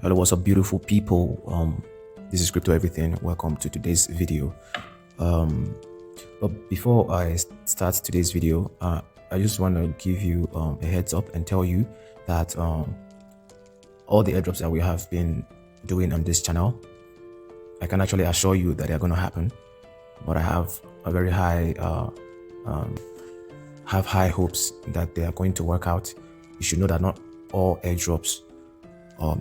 Hello, what's up, beautiful people? This is Crypto Everything. Welcome to today's video. But before I start today's video, I just want to give you a heads up and tell you that all the airdrops that we have been doing on this channel, I can actually assure you that they're going to happen. But I have a very high hopes that they are going to work out. You should know that not all airdrops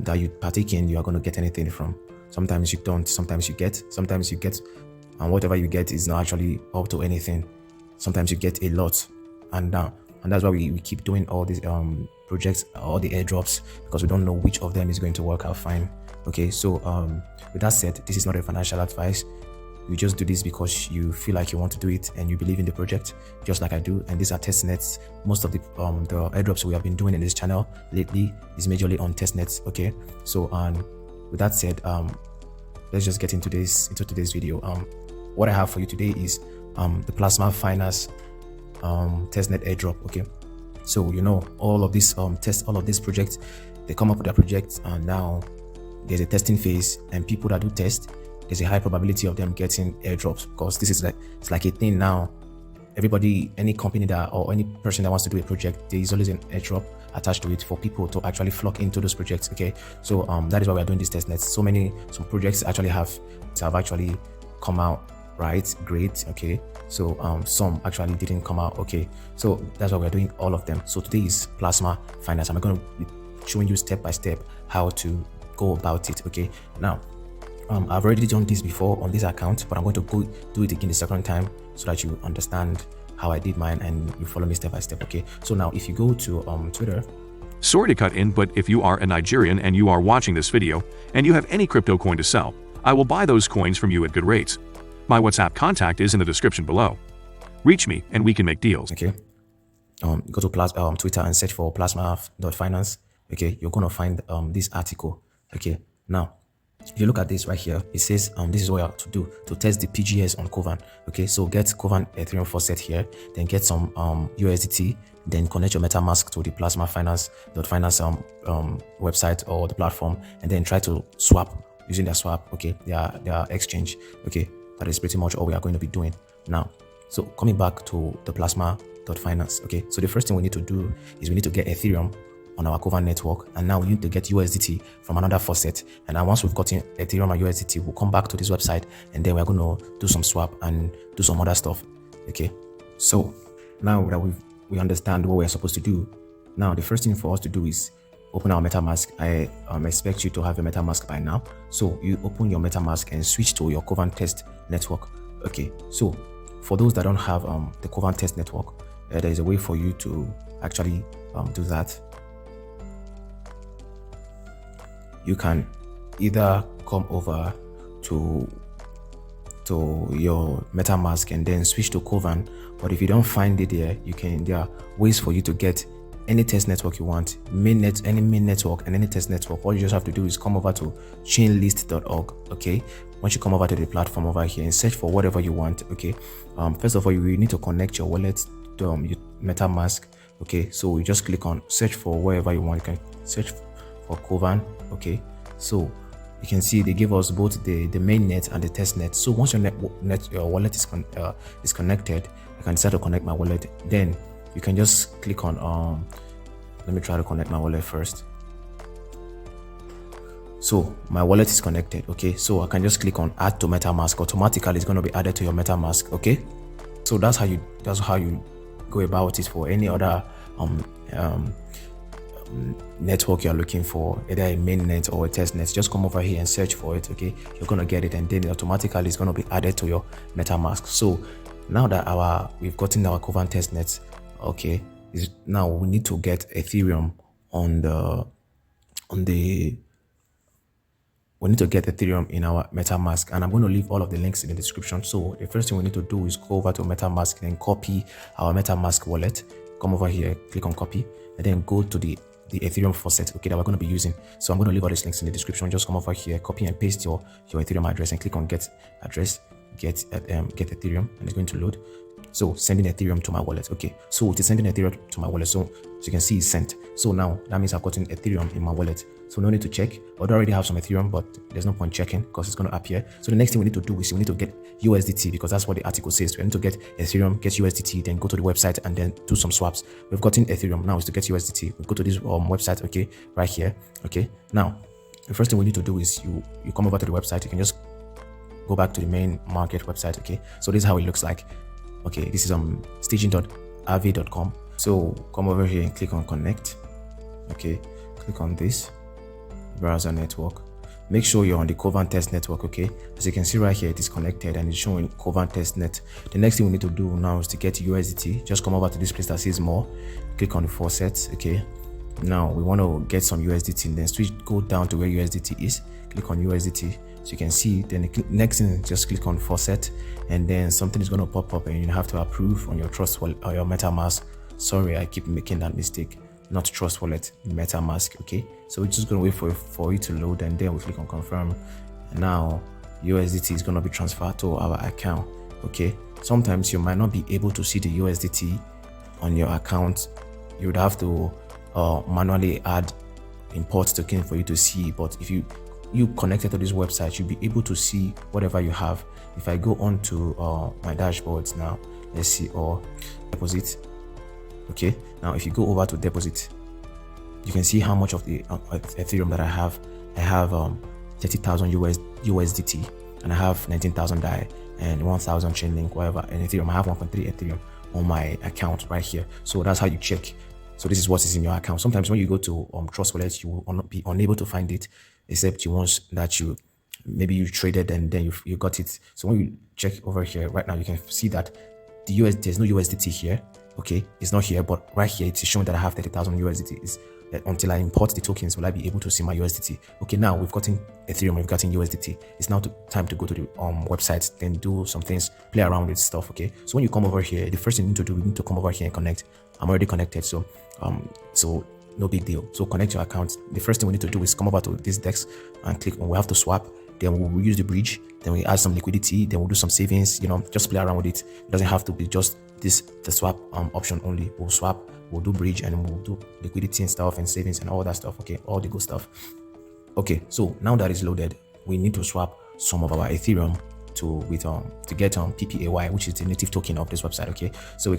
that you partake in, you are going to get anything from. Sometimes you don't, sometimes you get, and whatever you get is not actually up to anything. Sometimes you get a lot, and that's why we keep doing all these projects, all the airdrops, because we don't know which of them is going to work out fine. Okay, so with that said, this is not a financial advice. You just do this because you feel like you want to do it and you believe in the project, just like I do. And these are test nets. Most of the airdrops we have been doing in this channel lately is majorly on test nets. Okay, so with that said, let's just get into today's video. What I have for you today is the Plasma Finance TestNet Airdrop. Okay, so you know all of these projects, they come up with their projects, and now there's a testing phase, and people that do test, there's a high probability of them getting airdrops, because this is it's like a thing now. Everybody, any company or any person that wants to do a project, there is always an airdrop attached to it for people to actually flock into those projects. Okay, so that is why we are doing this test nets. Some projects actually have actually come out right, great. Okay, so some actually didn't come out. Okay, so that's why we're doing all of them. So today is Plasma Finance. I'm going to be showing you step by step how to go about it. Okay, now I've already done this before on this account, but I'm going to go do it again the second time so that you understand how I did mine and you follow me step by step. Okay, so now if you go to Twitter. Sorry to cut in, but if you are a Nigerian and you are watching this video and you have any crypto coin to sell, I will buy those coins from you at good rates. My WhatsApp contact is in the description below. Reach me and we can make deals. Okay, go to Twitter and search for plasma.finance. Okay, you're gonna find this article. Okay, now if you look at this right here, it says this is what you have to do to test the PGS on Kovan. Okay, so get Kovan Ethereum faucet here, then get some USDT, then connect your MetaMask to the Plasma Finance website or the platform, and then try to swap using their swap. Okay, their exchange. Okay, that is pretty much all we are going to be doing now. So coming back to the Plasma.finance. Okay, so the first thing we need to do is we need to get Ethereum on our Kovan network, and now we need to get USDT from another faucet. And then once we've gotten Ethereum and USDT, we'll come back to this website, and then we're going to do some swap and do some other stuff. Okay, so now that we understand what we're supposed to do, now the first thing for us to do is open our MetaMask. I expect you to have a MetaMask by now, so you open your MetaMask and switch to your Kovan test network. Okay, so for those that don't have the Kovan test network, there is a way for you to actually do that. You can either come over to your MetaMask and then switch to Kovan, but if you don't find it there, there are ways for you to get any test network you want, any main network and any test network. All you just have to do is come over to chainlist.org. Okay, once you come over to the platform over here and search for whatever you want. Okay, first of all, you need to connect your wallet to your MetaMask. Okay, so you just click on search for wherever you want. You can search for Kovan. Okay, so you can see they give us both the main net and the test net. So once your wallet is connected, I can decide to connect my wallet. Then you can just click on let me try to connect my wallet first. So my wallet is connected. Okay, so I can just click on add to MetaMask. Automatically it's going to be added to your MetaMask. Okay, so that's how you go about it for any other network you're looking for, either a main net or a test net. Just come over here and search for it. Okay, you're gonna get it, and then automatically it's gonna be added to your MetaMask. So now that we've gotten our Kovan test nets, okay, now we need to get Ethereum we need to get Ethereum in our MetaMask, and I'm going to leave all of the links in the description. So the first thing we need to do is go over to MetaMask and copy our MetaMask wallet. Come over here, click on copy, and then go to the Ethereum faucet, okay, that we're going to be using. So I'm going to leave all these links in the description. Just come over here, copy and paste your Ethereum address and click on get address. get Ethereum, and it's going to load. So sending Ethereum to my wallet. Okay, so it is sending Ethereum to my wallet. So you can see it's sent. So now that means I've gotten Ethereum in my wallet. So no need to check. I already have some Ethereum, but there's no point checking because it's going to appear. So the next thing we need to do is we need to get USDT, because that's what the article says. We need to get Ethereum, get USDT, then go to the website and then do some swaps. We've gotten Ethereum. Now is to get USDT. We go to this website, okay, right here. Okay, now the first thing we need to do is you come over to the website. You can just go back to the main market website. Okay, so this is how it looks like. Okay, this is staging.aave.com. So come over here and click on connect. Okay, click on this browser network. Make sure you're on the Covant test network. Okay, as you can see right here, it is connected and it's showing Covant testnet. The next thing we need to do now is to get USDT. Just come over to this place that says more, click on the faucet. Okay, now we want to get some USDT, and then go down to where USDT is, click on USDT. So you can see, then the next thing, just click on faucet, and then something is going to pop up and you have to approve on your Trust Wallet or your MetaMask. Sorry, I keep making that mistake. Not Trust Wallet, MetaMask. Okay, so we're just going to wait for it to load, and then we click on confirm. And now USDT is going to be transferred to our account. Okay, sometimes you might not be able to see the USDT on your account. You would have to manually add import token for you to see, but if you connected to this website, you'll be able to see whatever you have. If I go on to my dashboards now, let's see, or deposit. Okay, now if you go over to deposit, you can see how much of the Ethereum that I have. I have 30,000 USDT, and I have 19,000 DAI and 1,000 Chainlink, whatever, and Ethereum. I have 1.3 Ethereum on my account right here. So that's how you check. So this is what is in your account. Sometimes when you go to Trust Wallet, you will not be unable to find it, except once that maybe you traded and then you got it. So when you check over here right now, you can see that there's no USDT here. Okay, it's not here, but right here it's showing that I have 30,000 USDT. Until I import the tokens, will I be able to see my USDT? Okay, now we've gotten Ethereum, we've gotten USDT. It's now time to go to the website, then do some things, play around with stuff. Okay, so when you come over here, the first thing you need to do, we need to come over here and connect. I'm already connected, so no big deal. So connect your account. The first thing we need to do is come over to this desk and click on we have to swap. Then we'll use the bridge. Then we add some liquidity. Then we'll do some savings. Just play around with it. It doesn't have to be just the swap option only. We'll swap. We'll do bridge, and we'll do liquidity and stuff and savings and all that stuff. Okay, all the good stuff. Okay, so now that is loaded, we need to swap some of our Ethereum to get PPAY, which is the native token of this website. Okay, so we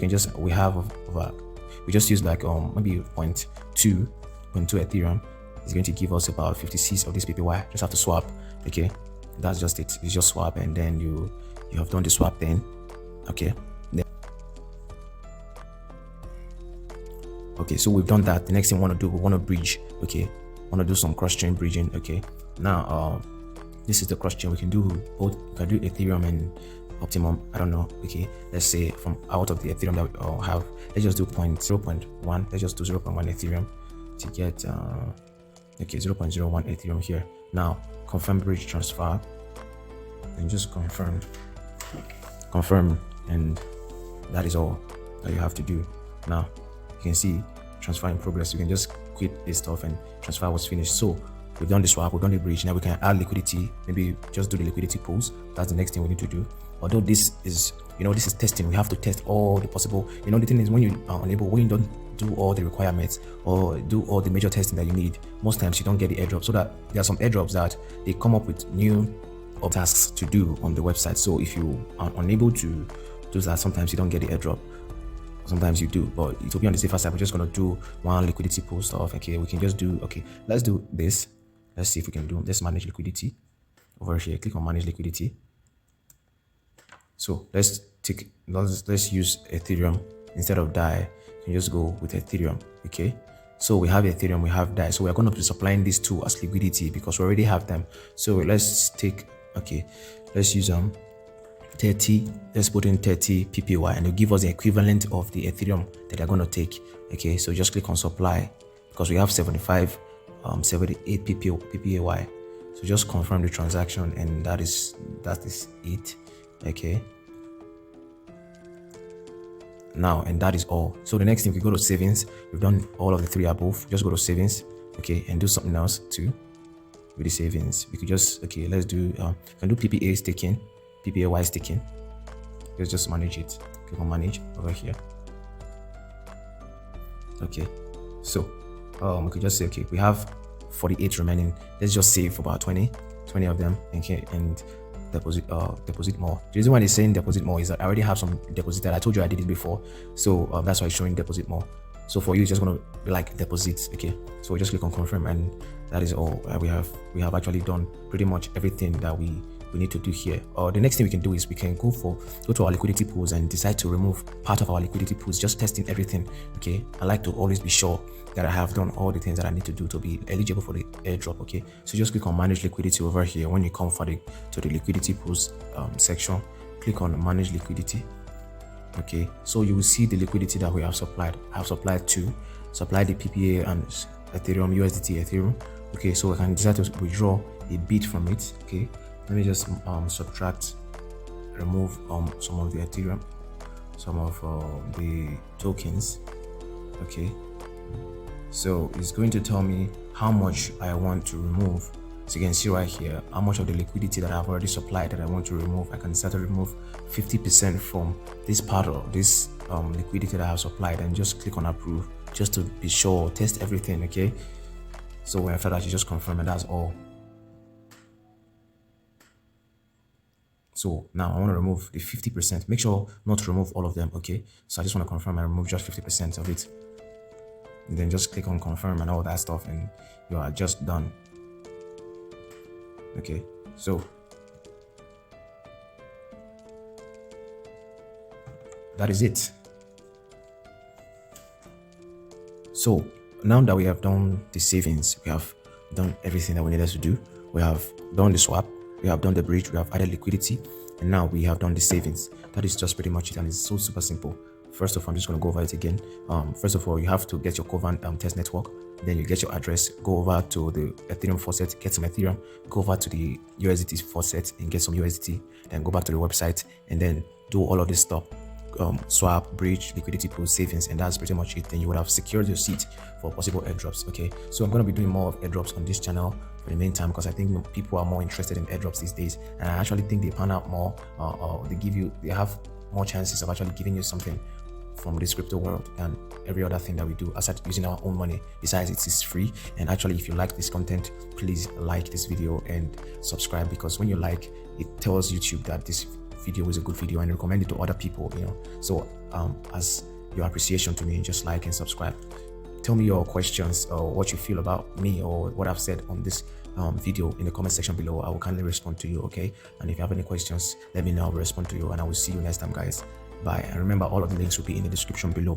just use like maybe 0.2 Ethereum. It's going to give us about 56 of this PPY. Just have to swap. Okay, that's just it. It's just swap, and then you have done the swap. Then okay, so we've done that. The next thing we want to bridge. Okay, want to do some cross-chain bridging. Okay, now this is the cross-chain. We can do both. We can do Ethereum and Optimum. I don't know. Okay, let's say from out of the Ethereum that we have, let's just do 0.1. Let's just do 0.1 Ethereum to get 0.01 Ethereum here. Now confirm bridge transfer, and just confirm, and that is all that you have to do. Now you can see transfer in progress. You can just quit this stuff and transfer was finished. So we've done the swap, we've done the bridge. Now we can add liquidity. Maybe just do the liquidity pools. That's the next thing we need to do. Although this is testing, we have to test all the possible. The thing is, when you are unable, when you don't do all the requirements or do all the major testing that you need, most times you don't get the airdrop. So that there are some airdrops that they come up with new tasks to do on the website. So if you are unable to do that, sometimes you don't get the airdrop. Sometimes you do, but it will be on the safer side. We're just going to do one liquidity pool stuff. Okay, we can just do, let's do this. Let's see if we can do this. Manage liquidity over here. Click on manage liquidity. So let's use Ethereum instead of DAI. You can just go with Ethereum. Okay, so we have Ethereum, we have DAI. So we're going to be supplying these two as liquidity because we already have them. So let's use 30. Let's put in 30 PPY, and it'll give us the equivalent of the Ethereum that they're going to take. Okay, so just click on supply because we have 78 PPY. So just confirm the transaction, and that is it. Okay, now, and that is all. So the next thing, we go to savings. We've done all of the three above. Just go to savings, okay, and do something else too with the savings. We could just let's do can do PPA staking. PPA while sticking. Let's just manage it. Click on manage over here. Okay, so we could just say, okay, we have 48 remaining. Let's just save about 20 of them, and deposit more. The reason why they're saying deposit more is that I already have some deposited. I told you I did it before, so that's why it's showing deposit more. So for you, it's just going to be like deposit. Okay, so we just click on confirm, and that is all. We have actually done pretty much everything that we need to do here. The next thing we can do is we can go to our liquidity pools and decide to remove part of our liquidity pools, just testing everything. Okay, I like to always be sure that I have done all the things that I need to do to be eligible for the airdrop. Okay, so just click on manage liquidity over here. When you come to the liquidity pools section, click on manage liquidity. Okay, so you will see the liquidity that we have supplied. I have supplied the PPA and Ethereum, USDT Ethereum. Okay, so I can decide to withdraw a bit from it. Okay, let me just remove some of the Ethereum, some of the tokens. Okay, so it's going to tell me how much I want to remove. So you can see right here how much of the liquidity that I've already supplied that I want to remove. I can decide to remove 50% from this part of this liquidity that I have supplied, and just click on approve just to be sure, test everything. Okay, so after that you just confirm, and that's all. So now I want to remove the 50%. Make sure not to remove all of them. Okay, so I just want to confirm I remove just 50% of it, and then just click on confirm and all that stuff, and you are just done. Okay, so that is it. So now that we have done the savings, we have done everything that we needed to do. We have done the swap, we have done the bridge, we have added liquidity, and now we have done the savings. That is just pretty much it, and it's so super simple. First of all, I'm just going to go over it again. First of all, you have to get your Covan test network. Then you get your address, go over to the Ethereum faucet, get some Ethereum, go over to the USDT faucet and get some USDT, then go back to the website and then do all of this stuff. Swap, bridge, liquidity pool, savings, and that's pretty much it. Then you would have secured your seat for possible airdrops. Okay, so I'm going to be doing more of airdrops on this channel for the meantime, because I think people are more interested in airdrops these days, and I actually think they pan out more, they have more chances of actually giving you something from this crypto world than every other thing that we do, aside using our own money. Besides, it is free. And actually, if you like this content, please like this video and subscribe, because when you like, it tells YouTube that this video is a good video and recommend it to other people, so as your appreciation to me, just like and subscribe. Tell me your questions or what you feel about me or what I've said on this video in the comment section below. I will kindly respond to you. Okay, and if you have any questions, let me know. I'll respond to you, and I will see you next time, guys. Bye. And remember, all of the links will be in the description below.